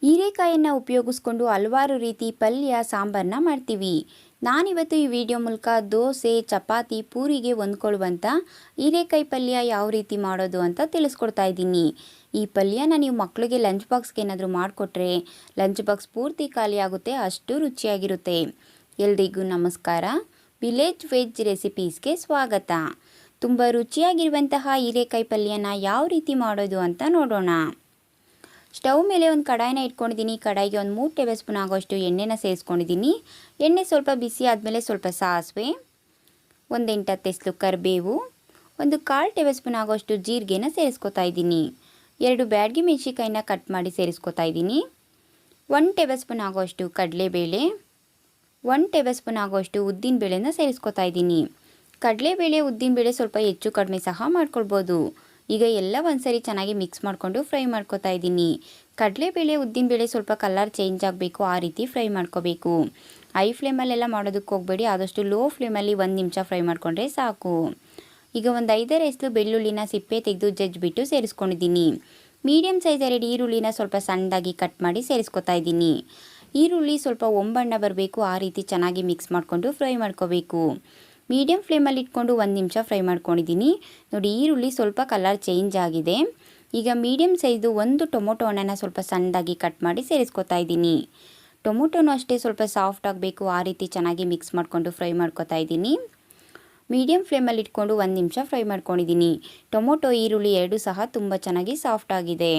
ಹೀರೆಕಾಯಿಯನ್ನು ಉಪಯೋಗಿಸ್ಕೊಂಡು ಹಲವಾರು ರೀತಿ ಪಲ್ಯ ಸಾಂಬಾರನ್ನ ಮಾಡ್ತೀವಿ. ನಾನಿವತ್ತು ಈ ವಿಡಿಯೋ ಮೂಲಕ ದೋಸೆ, ಚಪಾತಿ, ಪೂರಿಗೆ ಹೊಂದ್ಕೊಳ್ಳುವಂಥ ಹೀರೆಕಾಯಿ ಪಲ್ಯ ಯಾವ ರೀತಿ ಮಾಡೋದು ಅಂತ ತಿಳಿಸ್ಕೊಡ್ತಾ ಇದ್ದೀನಿ. ಈ ಪಲ್ಯನ ನೀವು ಮಕ್ಕಳಿಗೆ ಲಂಚ್ ಬಾಕ್ಸ್ಗೆ ಏನಾದರೂ ಮಾಡಿಕೊಟ್ರೆ ಲಂಚ್ ಬಾಕ್ಸ್ ಪೂರ್ತಿ ಖಾಲಿ ಆಗುತ್ತೆ, ಅಷ್ಟು ರುಚಿಯಾಗಿರುತ್ತೆ. ಎಲ್ರಿಗೂ ನಮಸ್ಕಾರ. ವಿಲೇಜ್ ವೆಜ್ ರೆಸಿಪೀಸ್ಗೆ ಸ್ವಾಗತ. ತುಂಬ ರುಚಿಯಾಗಿರುವಂತಹ ಹೀರೆಕಾಯಿ ಪಲ್ಯನ ಯಾವ ರೀತಿ ಮಾಡೋದು ಅಂತ ನೋಡೋಣ. ಸ್ಟವ್ ಮೇಲೆ ಒಂದು ಕಡಾಯಿನ ಇಟ್ಕೊಂಡಿದ್ದೀನಿ. ಕಡಾಯಿಗೆ ಒಂದು 3 ಟೇಬಲ್ ಸ್ಪೂನ್ ಆಗೋಷ್ಟು ಎಣ್ಣೆನ ಸೇರಿಸ್ಕೊಂಡಿದ್ದೀನಿ. ಎಣ್ಣೆ ಸ್ವಲ್ಪ ಬಿಸಿ ಆದಮೇಲೆ ಸ್ವಲ್ಪ ಸಾಸಿವೆ, 1 8 ಎಸಳು ಕರಿಬೇವು, ಒಂದು 1/4 ಟೇಬಲ್ ಸ್ಪೂನ್ ಆಗೋಷ್ಟು ಜೀರಿಗೆನ ಸೇರಿಸ್ಕೊತಾ ಇದ್ದೀನಿ. 2 ಬ್ಯಾಡಗಿ ಮೆಣಸಿನಕಾಯಿನ ಕಟ್ ಮಾಡಿ ಸೇರಿಸ್ಕೊತಾ ಇದ್ದೀನಿ. 1 ಟೇಬಲ್ ಸ್ಪೂನ್ ಆಗೋಷ್ಟು ಕಡಲೆಬೇಳೆ, 1 ಟೇಬಲ್ ಸ್ಪೂನ್ ಆಗೋಷ್ಟು ಉದ್ದಿನಬೇಳೆನ ಸೇರಿಸ್ಕೊತಾ ಇದ್ದೀನಿ. ಕಡಲೆಬೇಳೆ ಉದ್ದಿನಬೇಳೆ ಸ್ವಲ್ಪ ಹೆಚ್ಚು ಕಡಿಮೆ ಸಹ ಮಾಡ್ಕೊಳ್ಬೋದು. ಈಗ ಎಲ್ಲ ಒಂದ್ಸರಿ ಚೆನ್ನಾಗಿ ಮಿಕ್ಸ್ ಮಾಡಿಕೊಂಡು ಫ್ರೈ ಮಾಡ್ಕೊತಾ ಇದ್ದೀನಿ. ಕಡಲೆಬೇಳೆ ಉದ್ದಿನಬೇಳೆ ಸ್ವಲ್ಪ ಕಲರ್ ಚೇಂಜ್ ಆಗಬೇಕು, ಆ ರೀತಿ ಫ್ರೈ ಮಾಡ್ಕೋಬೇಕು. ಹೈ ಫ್ಲೇಮಲ್ಲೆಲ್ಲ ಮಾಡೋದಕ್ಕೆ ಹೋಗಬೇಡಿ, ಆದಷ್ಟು ಲೋ ಫ್ಲೇಮಲ್ಲಿ 1 ನಿಮಿಷ ಫ್ರೈ ಮಾಡಿಕೊಂಡ್ರೆ ಸಾಕು. ಈಗ ಒಂದು 5 ಎಸಳು ಬೆಳ್ಳುಳ್ಳಿನ ಸಿಪ್ಪೆ ತೆಗೆದು ಜಜ್ಜಿಬಿಟ್ಟು ಸೇರಿಸ್ಕೊಂಡಿದ್ದೀನಿ. ಮೀಡಿಯಮ್ ಸೈಜ್ 2 ಈರುಳ್ಳಿನ ಸ್ವಲ್ಪ ಸಣ್ಣದಾಗಿ ಕಟ್ ಮಾಡಿ ಸೇರಿಸ್ಕೊತಾ ಇದ್ದೀನಿ. ಈರುಳ್ಳಿ ಸ್ವಲ್ಪ ಒಂಬಣ್ಣ ಬರಬೇಕು, ಆ ರೀತಿ ಚೆನ್ನಾಗಿ ಮಿಕ್ಸ್ ಮಾಡಿಕೊಂಡು ಫ್ರೈ ಮಾಡ್ಕೋಬೇಕು. ಮೀಡಿಯಮ್ ಫ್ಲೇಮಲ್ಲಿ ಇಟ್ಕೊಂಡು 1 ನಿಮಿಷ ಫ್ರೈ ಮಾಡ್ಕೊಂಡಿದ್ದೀನಿ. ನೋಡಿ, ಈರುಳ್ಳಿ ಸ್ವಲ್ಪ ಕಲರ್ ಚೇಂಜ್ ಆಗಿದೆ. ಈಗ ಮೀಡಿಯಮ್ ಸೈಜು 1 ಟೊಮೊಟೊ ಹಣ್ಣನ್ನು ಸ್ವಲ್ಪ ಸಣ್ಣದಾಗಿ ಕಟ್ ಮಾಡಿ ಸೇರಿಸ್ಕೊತಾ ಇದ್ದೀನಿ. ಟೊಮೊಟೊನೂ ಅಷ್ಟೇ ಸ್ವಲ್ಪ ಸಾಫ್ಟ್ ಆಗಬೇಕು, ಆ ರೀತಿ ಚೆನ್ನಾಗಿ ಮಿಕ್ಸ್ ಮಾಡಿಕೊಂಡು ಫ್ರೈ ಮಾಡ್ಕೊತಾ ಇದ್ದೀನಿ. ಮೀಡಿಯಮ್ ಫ್ಲೇಮಲ್ಲಿ ಇಟ್ಕೊಂಡು 1 ನಿಮಿಷ ಫ್ರೈ ಮಾಡ್ಕೊಂಡಿದ್ದೀನಿ. ಟೊಮೊಟೊ ಈರುಳ್ಳಿ ಎರಡೂ ಸಹ ತುಂಬ ಚೆನ್ನಾಗಿ ಸಾಫ್ಟ್ ಆಗಿದೆ.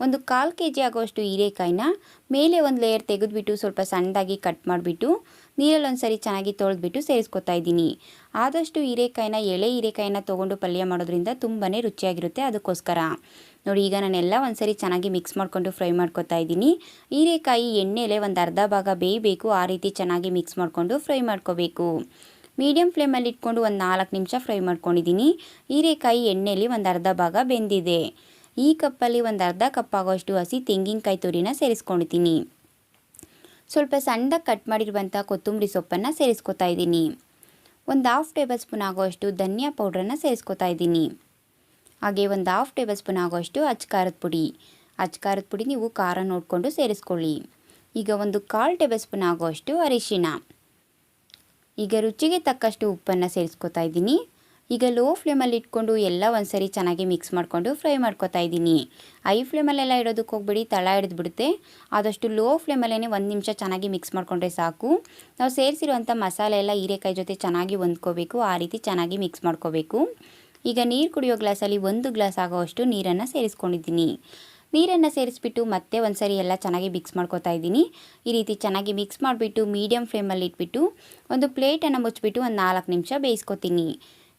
ಒಂದು 1/4 kg ಆಗೋಷ್ಟು ಹೀರೆಕಾಯಿನ ಮೇಲೆ ಒಂದು ಲೇಯರ್ ತೆಗೆದುಬಿಟ್ಟು ಸ್ವಲ್ಪ ಸಣ್ಣದಾಗಿ ಕಟ್ ಮಾಡಿಬಿಟ್ಟು ನೀರಲ್ಲಿ ಒಂದ್ಸರಿ ಚೆನ್ನಾಗಿ ತೊಳೆದ್ಬಿಟ್ಟು ಸೇರಿಸ್ಕೊತಾ ಇದ್ದೀನಿ. ಆದಷ್ಟು ಹೀರೆಕಾಯಿನ ಎಳೆ ಹೀರೆಕಾಯಿನ ತೊಗೊಂಡು ಪಲ್ಯ ಮಾಡೋದ್ರಿಂದ ತುಂಬಾ ರುಚಿಯಾಗಿರುತ್ತೆ, ಅದಕ್ಕೋಸ್ಕರ. ನೋಡಿ, ಈಗ ನಾನೆಲ್ಲ ಒಂದ್ಸರಿ ಚೆನ್ನಾಗಿ ಮಿಕ್ಸ್ ಮಾಡಿಕೊಂಡು ಫ್ರೈ ಮಾಡ್ಕೊತಾ ಇದ್ದೀನಿ. ಹೀರೆಕಾಯಿ ಎಣ್ಣೆಲೆ ಒಂದು ಅರ್ಧ ಭಾಗ ಬೇಯಬೇಕು, ಆ ರೀತಿ ಚೆನ್ನಾಗಿ ಮಿಕ್ಸ್ ಮಾಡಿಕೊಂಡು ಫ್ರೈ ಮಾಡ್ಕೋಬೇಕು. ಮೀಡಿಯಮ್ ಫ್ಲೇಮಲ್ಲಿ ಇಟ್ಕೊಂಡು ಒಂದು 4 ನಿಮಿಷ ಫ್ರೈ ಮಾಡ್ಕೊಂಡಿದ್ದೀನಿ. ಹೀರೆಕಾಯಿ ಎಣ್ಣೆಯಲ್ಲಿ ಒಂದು ಅರ್ಧ ಭಾಗ ಬೆಂದಿದೆ. ಈ ಕಪ್ಪಲ್ಲಿ ಒಂದು ಅರ್ಧ ಕಪ್ ಆಗೋಷ್ಟು ಹಸಿ ತೆಂಗಿನಕಾಯಿ ತುರಿನ ಸೇರಿಸ್ಕೊಂಡಿದ್ದೀನಿ. ಸ್ವಲ್ಪ ಸಣ್ಣದಾಗಿ ಕಟ್ ಮಾಡಿರುವಂಥ ಕೊತ್ತಂಬರಿ ಸೊಪ್ಪನ್ನು ಸೇರಿಸ್ಕೊತಾ ಇದ್ದೀನಿ. ಒಂದು 1/2 ಟೇಬಲ್ ಸ್ಪೂನ್ ಆಗೋಷ್ಟು ಧನಿಯಾ ಪೌಡ್ರನ್ನು ಸೇರಿಸ್ಕೊತಾ ಇದ್ದೀನಿ. ಹಾಗೆ ಒಂದು 1/2 ಟೇಬಲ್ ಸ್ಪೂನ್ ಆಗೋಷ್ಟು ಅಚ್ಚ ಖಾರದ ಪುಡಿ ನೀವು ಖಾರ ನೋಡಿಕೊಂಡು ಸೇರಿಸ್ಕೊಳ್ಳಿ. ಈಗ ಒಂದು 1/4 ಟೇಬಲ್ ಸ್ಪೂನ್ ಆಗೋಷ್ಟು ಅರಿಶಿಣ. ಈಗ ರುಚಿಗೆ ತಕ್ಕಷ್ಟು ಉಪ್ಪನ್ನು ಸೇರಿಸ್ಕೊತಾ ಇದ್ದೀನಿ. ಈಗ ಲೋ ಫ್ಲೇಮಲ್ಲಿ ಇಟ್ಕೊಂಡು ಎಲ್ಲ ಒಂದ್ಸರಿ ಚೆನ್ನಾಗಿ ಮಿಕ್ಸ್ ಮಾಡಿಕೊಂಡು ಫ್ರೈ ಮಾಡ್ಕೊತಾ ಇದ್ದೀನಿ. ಹೈ ಫ್ಲೇಮಲ್ಲೆಲ್ಲ ಇಡೋದಕ್ಕೆ ಹೋಗ್ಬೇಡಿ, ತಳ ಹಿಡಿದ್ಬಿಡುತ್ತೆ. ಆದಷ್ಟು ಲೋ ಫ್ಲೇಮಲ್ಲೇ 1 ನಿಮಿಷ ಚೆನ್ನಾಗಿ ಮಿಕ್ಸ್ ಮಾಡಿಕೊಂಡ್ರೆ ಸಾಕು. ನಾವು ಸೇರಿಸಿರುವಂಥ ಮಸಾಲೆ ಎಲ್ಲ ಹೀರೆಕಾಯಿ ಜೊತೆ ಚೆನ್ನಾಗಿ ಹೊಂದ್ಕೋಬೇಕು, ಆ ರೀತಿ ಚೆನ್ನಾಗಿ ಮಿಕ್ಸ್ ಮಾಡ್ಕೋಬೇಕು. ಈಗ ನೀರು ಕುಡಿಯೋ ಗ್ಲಾಸಲ್ಲಿ 1 ಗ್ಲಾಸ್ ಆಗೋಷ್ಟು ನೀರನ್ನು ಸೇರಿಸ್ಕೊಂಡಿದ್ದೀನಿ. ನೀರನ್ನು ಸೇರಿಸ್ಬಿಟ್ಟು ಮತ್ತೆ ಒಂದ್ಸರಿ ಎಲ್ಲ ಚೆನ್ನಾಗಿ ಮಿಕ್ಸ್ ಮಾಡ್ಕೊತಾ ಇದ್ದೀನಿ. ಈ ರೀತಿ ಚೆನ್ನಾಗಿ ಮಿಕ್ಸ್ ಮಾಡಿಬಿಟ್ಟು ಮೀಡಿಯಮ್ ಫ್ಲೇಮಲ್ಲಿ ಇಟ್ಬಿಟ್ಟು ಒಂದು ಪ್ಲೇಟನ್ನು ಮುಚ್ಚಿಬಿಟ್ಟು ಒಂದು 4 ನಿಮಿಷ ಬೇಯಿಸ್ಕೊತೀನಿ.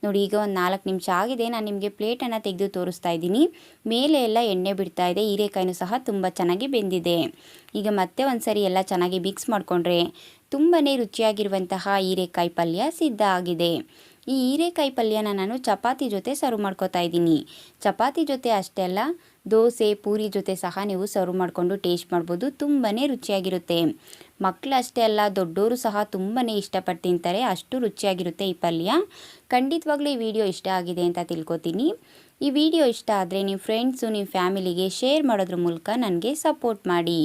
ನೋಡಿ, ಈಗ ಒಂದು 4 ನಿಮಿಷ ಆಗಿದೆ. ನಾನು ನಿಮಗೆ ಪ್ಲೇಟನ್ನು ತೆಗೆದು ತೋರಿಸ್ತಾ ಇದ್ದೀನಿ. ಮೇಲೆ ಎಲ್ಲ ಎಣ್ಣೆ ಬಿಡ್ತಾ ಇದೆ. ಹೀರೆಕಾಯಿನೂ ಸಹ ತುಂಬ ಚೆನ್ನಾಗಿ ಬೆಂದಿದೆ. ಈಗ ಮತ್ತೆ ಒಂದ್ಸರಿ ಎಲ್ಲ ಚೆನ್ನಾಗಿ ಮಿಕ್ಸ್ ಮಾಡಿಕೊಂಡ್ರೆ ತುಂಬಾ ರುಚಿಯಾಗಿರುವಂತಹ ಹೀರೆಕಾಯಿ ಪಲ್ಯ ಸಿದ್ಧ ಆಗಿದೆ. ಈ ಹೀರೆಕಾಯಿ ಪಲ್ಯನ ನಾನು ಚಪಾತಿ ಜೊತೆ ಸರ್ವ್ ಮಾಡ್ಕೊತಾ ಇದ್ದೀನಿ. ಚಪಾತಿ ಜೊತೆ ಅಷ್ಟೇ ಅಲ್ಲ, ದೋಸೆ, ಪೂರಿ ಜೊತೆ ಸಹ ನೀವು ಸರ್ವ್ ಮಾಡಿಕೊಂಡು ಟೇಸ್ಟ್ ಮಾಡ್ಬೋದು. ತುಂಬಾ ರುಚಿಯಾಗಿರುತ್ತೆ. ಮಕ್ಕಳು ಅಷ್ಟೇ ಅಲ್ಲ, ದೊಡ್ಡವರು ಸಹ ತುಂಬಾ ಇಷ್ಟಪಟ್ಟು ತಿಂತಾರೆ, ಅಷ್ಟು ರುಚಿಯಾಗಿರುತ್ತೆ ಈ ಪಲ್ಯ. ಖಂಡಿತವಾಗ್ಲೂ ಈ ವಿಡಿಯೋ ಇಷ್ಟ ಆಗಿದೆ ಅಂತ ತಿಳ್ಕೊತೀನಿ. ಈ ವಿಡಿಯೋ ಇಷ್ಟ ಆದರೆ ನಿಮ್ಮ ಫ್ರೆಂಡ್ಸು, ನಿಮ್ಮ ಫ್ಯಾಮಿಲಿಗೆ ಶೇರ್ ಮಾಡೋದ್ರ ಮೂಲಕ ನನಗೆ ಸಪೋರ್ಟ್ ಮಾಡಿ.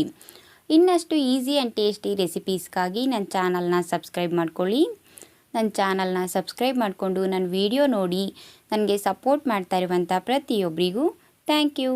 ಇನ್ನಷ್ಟು ಈಸಿ ಆ್ಯಂಡ್ ಟೇಸ್ಟಿ ರೆಸಿಪೀಸ್ಗಾಗಿ ನನ್ನ ಚಾನಲ್ನ ಸಬ್ಸ್ಕ್ರೈಬ್ ಮಾಡ್ಕೊಳ್ಳಿ. ನನ್ನ ಚಾನಲ್ನ ಸಬ್ಸ್ಕ್ರೈಬ್ ಮಾಡಿಕೊಂಡು ನನ್ನ ವಿಡಿಯೋ ನೋಡಿ ನನಗೆ ಸಪೋರ್ಟ್ ಮಾಡ್ತಾ ಇರುವಂಥ ಪ್ರತಿಯೊಬ್ಬರಿಗೂ ಥ್ಯಾಂಕ್ ಯು.